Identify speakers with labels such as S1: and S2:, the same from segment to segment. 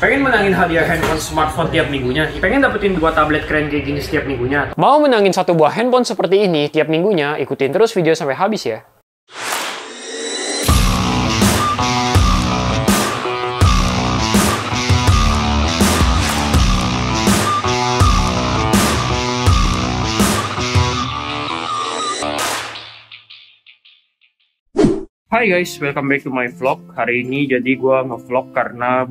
S1: Pengen menangin hadiah handphone smartphone tiap minggunya? Pengen dapetin 2 tablet keren kayak gini setiap minggunya?
S2: Mau menangin 1 buah handphone seperti ini tiap minggunya? Ikutin terus video sampai habis ya.
S1: Hai guys, welcome back to my vlog. Hari ini jadi gue nge-vlog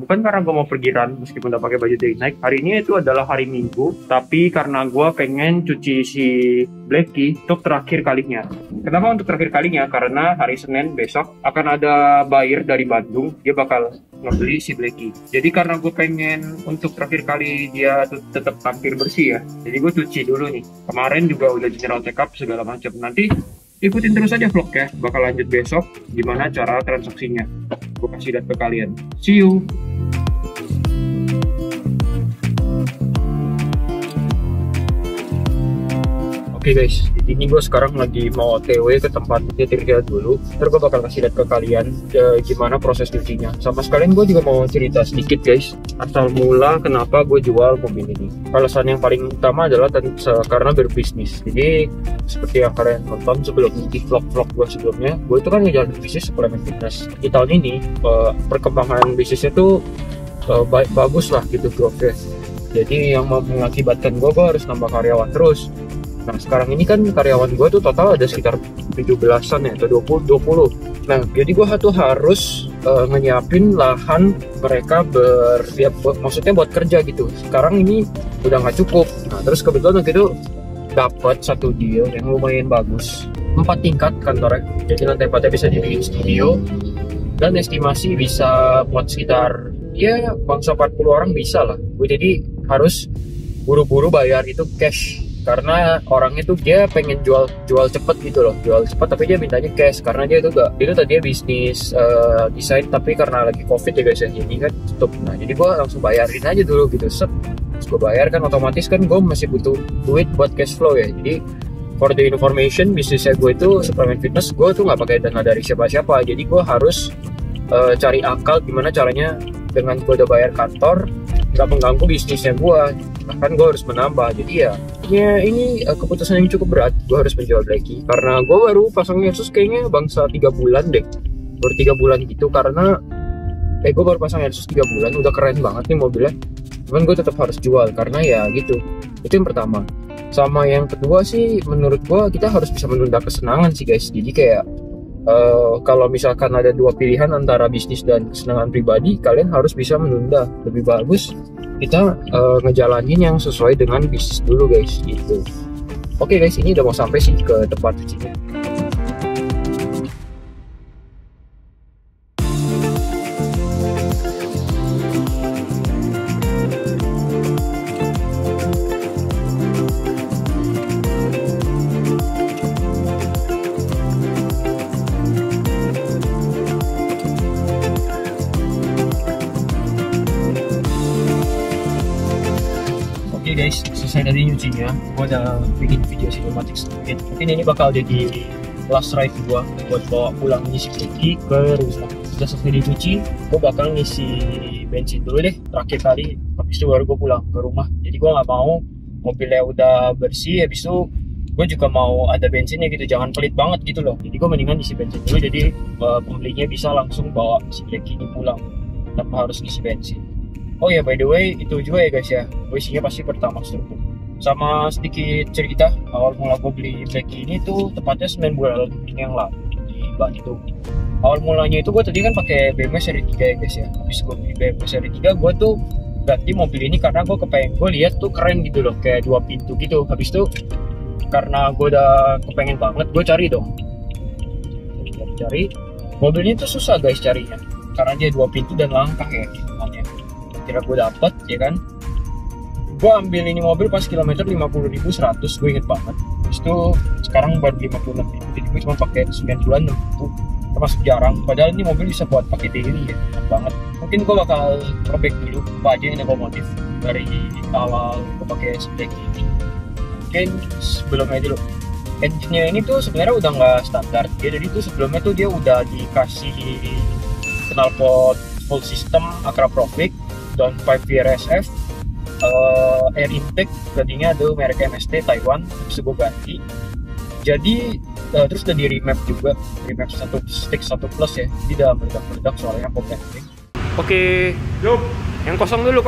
S1: bukan karena gue mau pergi run meskipun udah pakai baju day night. Hari ini itu adalah hari Minggu, tapi karena gue pengen cuci si Blacky untuk terakhir kalinya. Kenapa untuk terakhir kalinya? Karena hari Senin besok akan ada buyer dari Bandung, dia bakal ngebeli si Blacky. Jadi karena gue pengen untuk terakhir kali dia tetap tampil bersih ya, jadi gue cuci dulu nih. Kemarin juga udah general check up segala macam. Nanti ikutin terus aja vlog ya, bakal lanjut besok gimana cara transaksinya. Gue kasih lihat ke kalian. See you. Oke guys, jadi ini gue sekarang lagi mau OTW ke tempat nyetirnya dulu. Ntar gue bakal kasih lihat ke kalian gimana proses cucinya. Sama sekalian gue juga mau cerita sedikit guys, asal mula kenapa gue jual mobil ini. Alasan yang paling utama adalah karena berbisnis. Jadi seperti yang kalian nonton sebelum di vlog-vlog gue sebelumnya, gue itu kan ngejalanin bisnis suplemen fitness. Di tahun ini perkembangan bisnisnya tuh bagus lah gitu growth-nya. Jadi yang mengakibatkan gue harus nambah karyawan terus. Nah sekarang ini kan karyawan gue tuh total ada sekitar 17-an ya, atau 20. Nah jadi gue tuh harus nyiapin lahan mereka maksudnya buat kerja gitu. Sekarang ini udah nggak cukup. Nah terus kebetulan waktu itu dapat satu deal yang lumayan bagus, 4 tingkat kantornya. Jadi lantai 4 bisa jadi studio, dan estimasi bisa buat sekitar ya bangsa 40 orang bisa lah. Gue jadi harus buru-buru bayar itu cash. Karena orang itu dia pengen jual cepet gitu loh, jual cepet tapi dia mintanya cash karena dia itu tadinya bisnis desain tapi karena lagi covid ya guys ya, jadi kan stop. Nah jadi gue langsung bayarin aja dulu gitu, terus gue bayar kan otomatis kan gue masih butuh duit buat cash flow ya. Jadi for the information, bisnisnya gue itu suplemen fitness, gue tuh nggak pakai dana dari siapa-siapa. Jadi gue harus cari akal gimana caranya dengan gue udah bayar kantor nggak mengganggu bisnisnya gue, bahkan gue harus menambah. Jadi ya ini keputusan yang cukup berat. Gue harus menjual Blacky karena gue baru pasang Asus kayaknya bangsa 3 bulan deh, baru 3 bulan gitu. Karena gue baru pasang Asus 3 bulan, udah keren banget nih mobilnya, cuman gue tetap harus jual karena ya gitu. Itu yang pertama. Sama yang kedua sih menurut gue kita harus bisa menunda kesenangan sih guys. Jadi kayak kalau misalkan ada 2 pilihan antara bisnis dan kesenangan pribadi, kalian harus bisa menunda. Lebih bagus kita ngejalanin yang sesuai dengan bisnis dulu guys gitu. Oke guys, ini udah mau sampai sih ke tempat cucinya. Guys, selesai dari nyucinya, gue udah bikin video sinematik sedikit. Mungkin ini bakal jadi last ride gue buat bawa pulang ngisi Blacky ke rumah. Sudah selesai dicuci, gue bakal ngisi bensin dulu deh terakhir kali, habis itu baru gue pulang ke rumah. Jadi gue nggak mau mobilnya udah bersih, habis itu gue juga mau ada bensinnya gitu, jangan pelit banget gitu loh. Jadi gue mendingan ngisi bensin dulu, jadi pembelinya bisa langsung bawa si Blacky ini pulang tanpa harus ngisi bensin. Oh ya, by the way, itu juga ya guys ya, isinya pasti Pertamax Turbo. Sama sedikit cerita, awal mula gue beli Blacky ini tuh tepatnya 9 bulan yang lalu di Bandung. Awal mulanya itu gue tadi kan pakai BMW seri 3 ya guys ya. Habis gue beli BMW seri 3, gue tuh ganti mobil ini karena gue lihat tuh keren gitu loh, kayak 2 pintu gitu. Habis itu karena gue udah kepengen banget, gue cari dong. Cari mobil ini tuh susah guys carinya, karena dia 2 pintu dan langka ya hitungannya. Kira gue dapet ya kan, gue ambil ini mobil pas kilometer 50.100, gue inget banget. Terus itu sekarang baru 56.000, jadi gue cuma pakai 9 bulan itu termasuk jarang. Padahal ini mobil bisa buat pakai daily ya, enak banget. Mungkin gue bakal robek dulu apa aja yang otomotif dari awal gue pakai Blacky ini. Mungkin sebelumnya dulu, engine-nya ini tuh sebenarnya udah nggak standar ya. Jadi tuh sebelumnya tuh dia udah dikasih knalpot full system Acra Profix downpipe VRSF, air intake tadinya ada merek MST Taiwan, terus gue ganti. Jadi terus udah di remap juga, remap 1 stick 1 plus ya, jadi udah meledak-meledak soalnya kompleks.
S2: Oke, yup. Yang kosong dulu.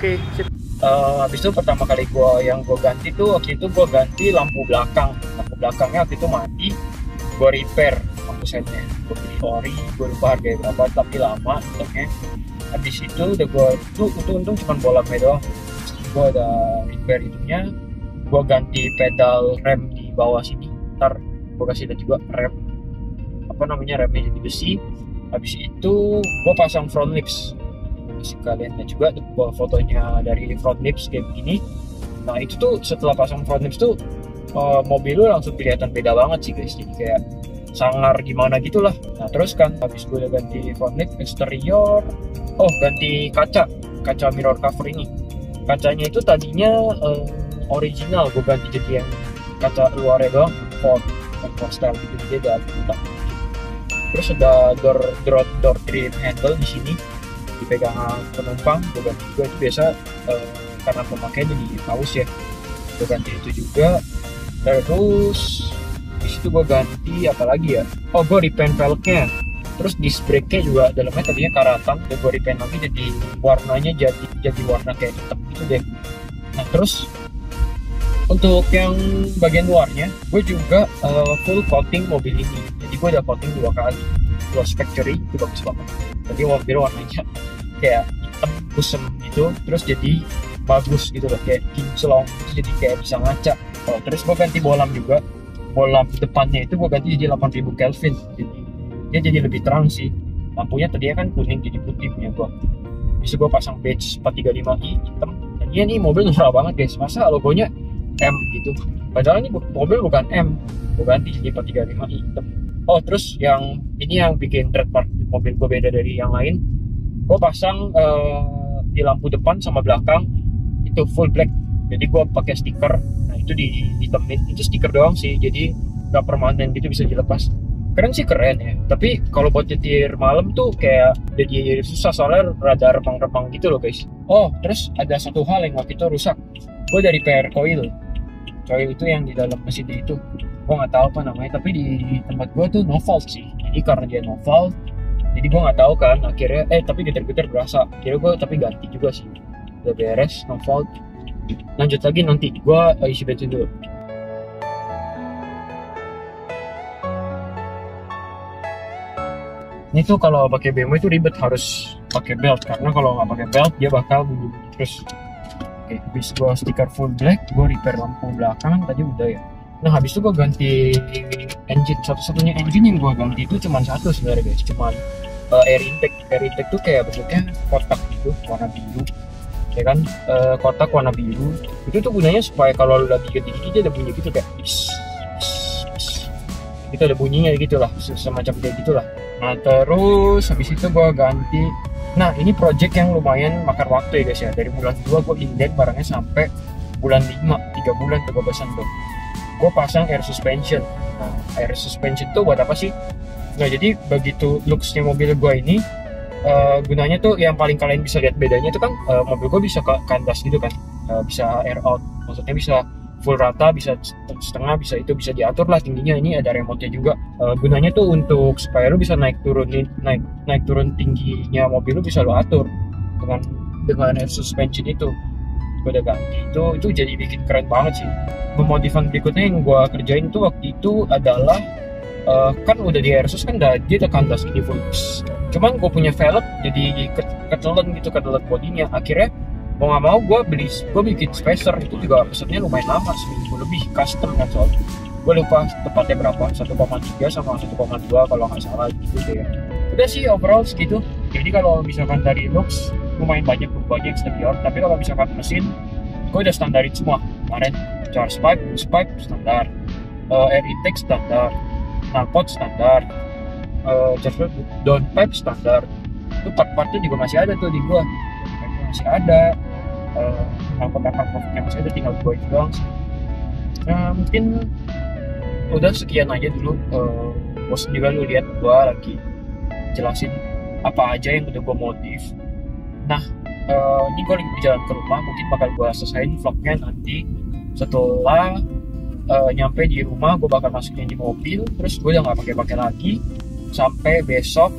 S2: Oke, sip.
S1: Habis itu pertama kali yang gue ganti tuh waktu itu gue ganti lampu belakangnya waktu itu mati, gue repair lampu setnya, gue beli ori, gue lupa harganya berapa tapi lama untuknya. Habis itu udah gue untung cuma bolamnya doang, gue ada repair itunya, gue ganti pedal rem di bawah sini, ntar gue kasih lihat juga rem remnya jadi besi. Habis itu gue pasang front lips, kalian lihat juga fotonya dari front lips kayak begini. Nah itu tuh setelah pasang front lips tuh mobil lu langsung kelihatan beda banget sih guys, jadi kayak sangar gimana gitulah. Nah terus kan habis gue udah ganti front lips, eksterior, ganti kaca mirror cover ini. Kacanya itu tadinya original, gue ganti jadi yang kaca luarnya doang Ford style gitu, jadi ada butak. Terus ada door trim handle di sini, dipegang penumpang gue ganti juga. Itu biasa karena pemakainya jadi haus ya, gue ganti itu juga. Terus disitu gue ganti apa lagi ya, gue repaint velgnya. Terus disc brake-nya juga dalamnya tadinya karatan, dan gue repaint lagi jadi warnanya jadi warna kayak hitam gitu deh. Nah terus untuk yang bagian luarnya gue juga full coating mobil ini, jadi gue udah coating 2 kali. Gloss Factory itu bagus banget, jadi mobil warnanya kayak hitam kusem gitu, terus jadi bagus gitu loh, kayak kinclong gitu, jadi kayak bisa ngaca. Terus gue ganti bolam juga, bolam depannya itu gue ganti jadi 8000 Kelvin, jadi dia jadi lebih terang sih. Lampunya tadinya kan kuning jadi putih punya gue. Bisa gue pasang badge 435i hitam. Tadinya nih mobil norak banget guys, masa logonya M gitu, padahal ini mobil bukan M, gue ganti jadi 435i hitam. Terus yang ini yang bikin trademark mobil gue beda dari yang lain, gue pasang di lampu depan sama belakang itu full black, jadi gue pakai stiker. Nah itu dihitamin, itu stiker doang sih, jadi gak permanen gitu, bisa dilepas. Keren sih, keren ya, tapi kalau buat nyetir malam tuh kayak jadi susah soalnya rada remang-remang gitu loh guys. Terus ada satu hal yang waktu itu rusak, gue dari repair coil itu yang di dalam mesinnya itu, gue nggak tahu apa namanya, tapi di tempat gue tuh no fault sih. Jadi karena dia no fault, jadi gue nggak tahu kan, akhirnya tapi getar-getar berasa, akhirnya gue tapi ganti juga sih, udah beres, no fault. Lanjut lagi nanti, gue isi bensin dulu. Ini tuh kalau pakai BMW itu ribet, harus pakai belt, karena kalau nggak pakai belt dia bakal bunyi-bunyi terus. Oke, habis gue stiker full black, gue repair lampu belakang tadi udah ya. Nah habis itu gue ganti engine, satu-satunya engine yang gue ganti itu cuma satu sebenarnya guys, cuma air intake. Air intake tuh kayak bentuknya kotak gitu, warna biru, ya kan, kotak warna biru. Itu tuh gunanya supaya kalau lu lagi gigi dia ada bunyi gitu kayak itu ada bunyinya gitu lah, semacam kayak gitulah. Nah terus habis itu gue ganti. Nah ini project yang lumayan makan waktu ya guys ya, dari bulan 2 gue indent barangnya sampai bulan 5, 3 bulan tuh gue pesan tuh. Gue pasang air suspension. Nah air suspension tuh buat apa sih? Nah jadi begitu looksnya mobil gue ini, gunanya tuh yang paling kalian bisa lihat bedanya itu kan mobil gue bisa ke kandas gitu kan, bisa air out, maksudnya bisa full rata, bisa setengah, bisa itu, bisa diatur lah tingginya. Ini ada remote-nya juga. Gunanya tuh untuk supaya lu bisa naik turun tingginya mobil lu bisa lu atur dengan air suspension itu. Gue udah ganti itu jadi bikin keren banget sih. Pemodifan berikutnya yang gue kerjain tuh waktu itu adalah kan udah di air sus kan dia udah kandas ini full. Cuman gue punya velg jadi ketelan bodinya. Akhirnya mau nggak mau gue bikin spacer, itu juga pesannya lumayan lama, seminggu lebih, custom kan soalnya. Gue lupa tepatnya berapa, 1,3 sama 1,2 kalau nggak salah gitu deh. Udah sih overall segitu. Jadi kalau misalkan dari looks lumayan banyak eksterior, tapi kalau misalkan mesin gue udah standarin semua kemarin. charge pipe, hose pipe standar, air intake standar, knalpot standar, charge pipe, down pipe standar. Itu part-partnya juga masih ada tuh di gua, masih ada, knalpot-knalpotnya masih ada, tinggal gua itu doang sih. Nah, mungkin udah sekian aja dulu. Bos juga lu lihat gua lagi jelasin apa aja yang udah gua modif. Nah, ini gue lagi berjalan ke rumah, mungkin bakal gue selesaiin vlognya nanti setelah nyampe di rumah. Gue bakal masukin di mobil, terus gue udah nggak pakai lagi sampai besok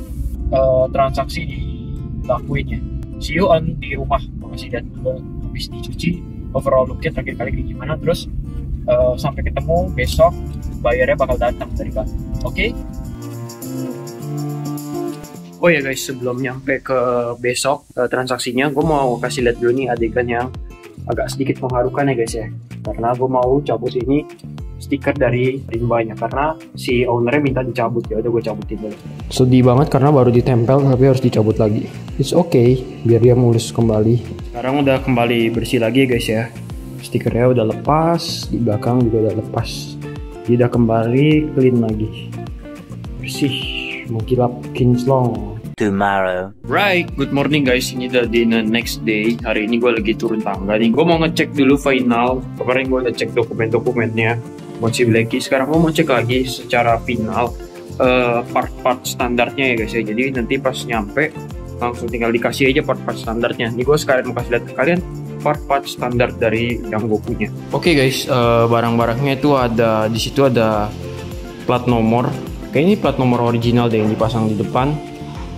S1: transaksi dilakuinnya. See you on di rumah. Gue kasih lihat dulu habis dicuci overall looknya terakhir kali kayak gimana, terus sampai ketemu besok bayarnya bakal datang dari bank. Oke? Oh ya guys, sebelum nyampe ke besok transaksinya, gue mau kasih lihat dulu nih adegan yang agak sedikit mengharukan ya guys ya. Karena gue mau cabut ini stiker dari rimbanya, karena si ownernya minta dicabut, ya udah gue cabutin dulu. Sedih banget karena baru ditempel tapi harus dicabut lagi. It's okay, biar dia mulus kembali. Sekarang udah kembali bersih lagi ya guys ya. Stikernya udah lepas, di belakang juga udah lepas. Dia udah kembali clean lagi, bersih, mengkilap kinclong.
S3: Tomorrow.
S1: Right, good morning guys. Ini udah di next day. Hari ini gue lagi turun tangga nih. Gue mau ngecek dulu final. Kemarin gue udah cek dokumen-dokumennya buat si Blacky. Sekarang gue mau cek lagi secara final part-part standarnya ya guys ya. Jadi nanti pas nyampe langsung tinggal dikasih aja part-part standarnya. Ini gue sekarang mau kasih lihat ke kalian part-part standar dari yang gue punya. Oke guys, barang-barangnya itu ada di situ, ada plat nomor. Kayak ini plat nomor original deh yang dipasang di depan.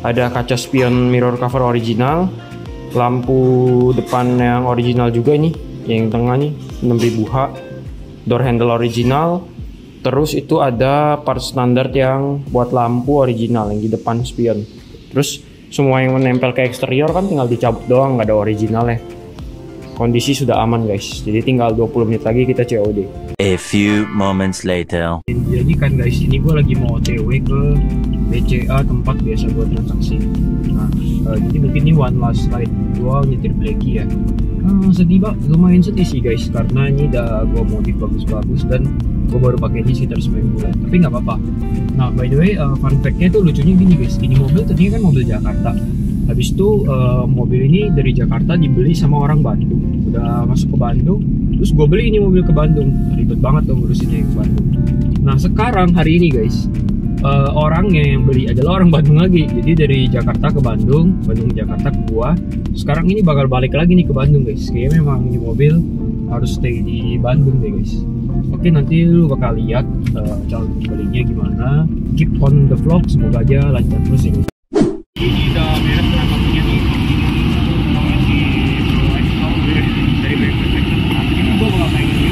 S1: Ada kaca spion mirror cover original, lampu depan yang original juga nih, yang tengah nih 6000H, door handle original. Terus itu ada part standar yang buat lampu original yang di depan spion. Terus semua yang menempel ke eksterior kan tinggal dicabut doang, nggak ada originalnya. Kondisi sudah aman guys, jadi tinggal 20 menit lagi kita COD.
S3: A few moments later.
S1: Jadi kan guys, ini gue lagi mau OTW ke BCA, tempat biasa gue transaksi. Nah, jadi mungkin ini one last ride gue nyetir Blacky ya. Sedih banget, lumayan sedih sih guys, karena ini udah gue modif bagus-bagus dan gue baru pakai ini sekitar 9 bulan. Tapi nggak apa-apa. Nah, by the way, fun fact-nya tuh lucunya gini guys. Ini mobil tadinya kan mobil Jakarta. Habis itu mobil ini dari Jakarta dibeli sama orang Bandung. Udah masuk ke Bandung, terus gue beli ini mobil ke Bandung. Ribet banget tuh ngurusinnya ke Bandung. Nah sekarang hari ini guys, orangnya yang beli adalah orang Bandung lagi. Jadi dari Jakarta ke Bandung, Bandung ke Jakarta ke gua. Sekarang ini bakal balik lagi nih ke Bandung guys. Kayaknya memang ini mobil harus stay di Bandung deh guys. Oke, nanti lu bakal lihat calon pembelinya gimana. Keep on the vlog, semoga aja lancar terus ya guys. Ini udah beres transaksinya nih. Dari ini gua bakal main dulu.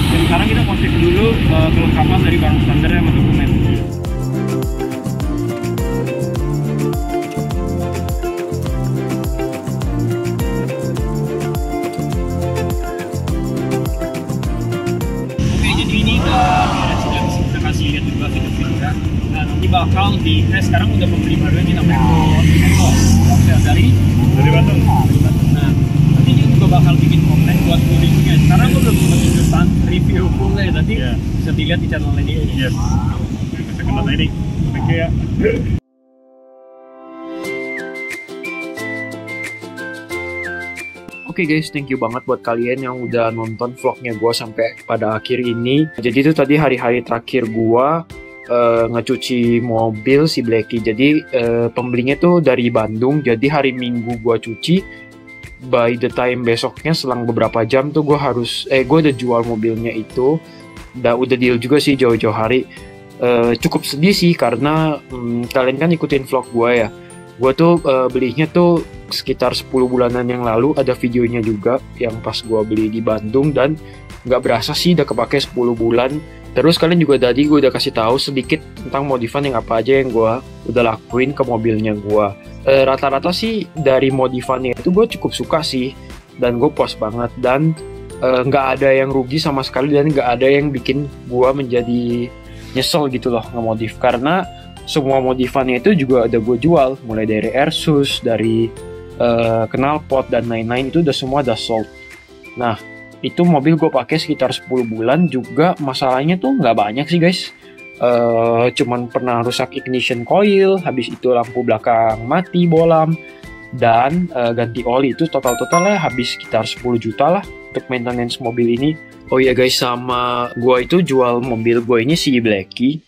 S1: Dan sekarang kita mau cek dulu kelengkapan dari barang standar sama dokumen. Oke, jadi ini kita kasih lihat juga video-video. Nah, nanti bakal di sekarang udah pembeli baru ini namanya Eko dari Bandung. Nah, nanti dia juga bakal bikin konten buat reviewnya. Sekarang gue belum sempat ikutan review fullnya, nanti bisa dilihat di channelnya dia. Yes. Bisa kenal ini. Oke ya. Oke guys, thank you banget buat kalian yang udah nonton vlognya gue sampai pada akhir ini. Jadi itu tadi hari-hari terakhir gue ngecuci mobil si Blacky. Jadi pembelinya tuh dari Bandung. Jadi hari Minggu gue cuci. By the time besoknya selang beberapa jam tuh gue udah jual mobilnya itu. Udah deal juga sih jauh-jauh hari. Cukup sedih sih karena kalian kan ikutin vlog gue ya. Gue tuh belinya tuh sekitar 10 bulanan yang lalu. Ada videonya juga yang pas gue beli di Bandung. Dan nggak berasa sih udah kepake 10 bulan. Terus kalian juga tadi gue udah kasih tahu sedikit tentang modifan yang apa aja yang gue udah lakuin ke mobilnya gue. Rata-rata sih dari modifannya itu gue cukup suka sih. Dan gue puas banget. Dan nggak ada yang rugi sama sekali. Dan nggak ada yang bikin gue menjadi nyesel gitu loh ngemodif. Karena semua modifannya itu juga ada gue jual. Mulai dari airsus, dari knalpot dan lain-lain itu udah semua udah sold. Nah, Itu mobil gue pakai sekitar 10 bulan juga, masalahnya tuh nggak banyak sih guys. Cuman pernah rusak ignition coil, habis itu lampu belakang mati bolam, dan ganti oli. Itu totalnya habis sekitar 10 juta lah untuk maintenance mobil ini. Oh iya guys, sama gue itu jual mobil gue ini si Blacky.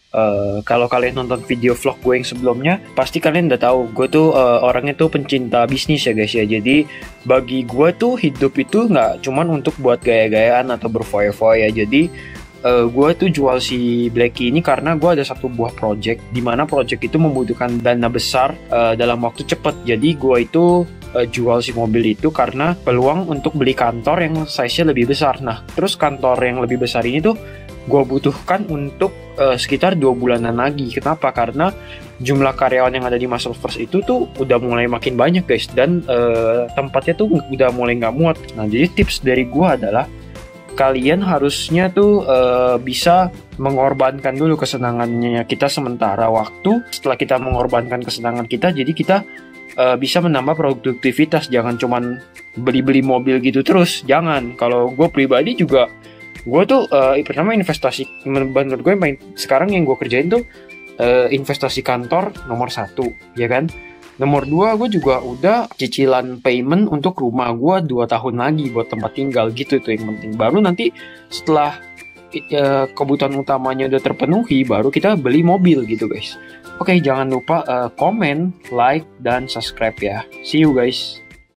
S1: Kalau kalian nonton video vlog gue yang sebelumnya, pasti kalian udah tahu gue tuh orangnya tuh pencinta bisnis ya guys ya. Jadi bagi gue tuh hidup itu nggak cuman untuk buat gaya-gayaan atau berfoya-foya. Jadi gue tuh jual si Blacky ini karena gue ada satu buah project, dimana project itu membutuhkan dana besar dalam waktu cepat. Jadi gue itu jual si mobil itu karena peluang untuk beli kantor yang size-nya lebih besar. Nah, terus kantor yang lebih besar ini tuh gue butuhkan untuk sekitar 2 bulanan lagi. Kenapa? Karena jumlah karyawan yang ada di Muscle First itu tuh udah mulai makin banyak guys, dan tempatnya tuh udah mulai nggak muat. Nah, jadi tips dari gue adalah kalian harusnya tuh bisa mengorbankan dulu kesenangannya kita sementara waktu. Setelah kita mengorbankan kesenangan kita, jadi kita bisa menambah produktivitas. Jangan cuman beli-beli mobil gitu terus, jangan. Kalau gue pribadi juga, gue tuh pertama investasi, menurut gue sekarang yang gue kerjain tuh investasi kantor nomor 1, ya kan. Nomor 2, gue juga udah cicilan payment untuk rumah gue 2 tahun lagi buat tempat tinggal gitu tuh yang penting. Baru nanti setelah kebutuhan utamanya udah terpenuhi, baru kita beli mobil gitu guys. Oke, jangan lupa komen, like, dan subscribe ya. See you guys.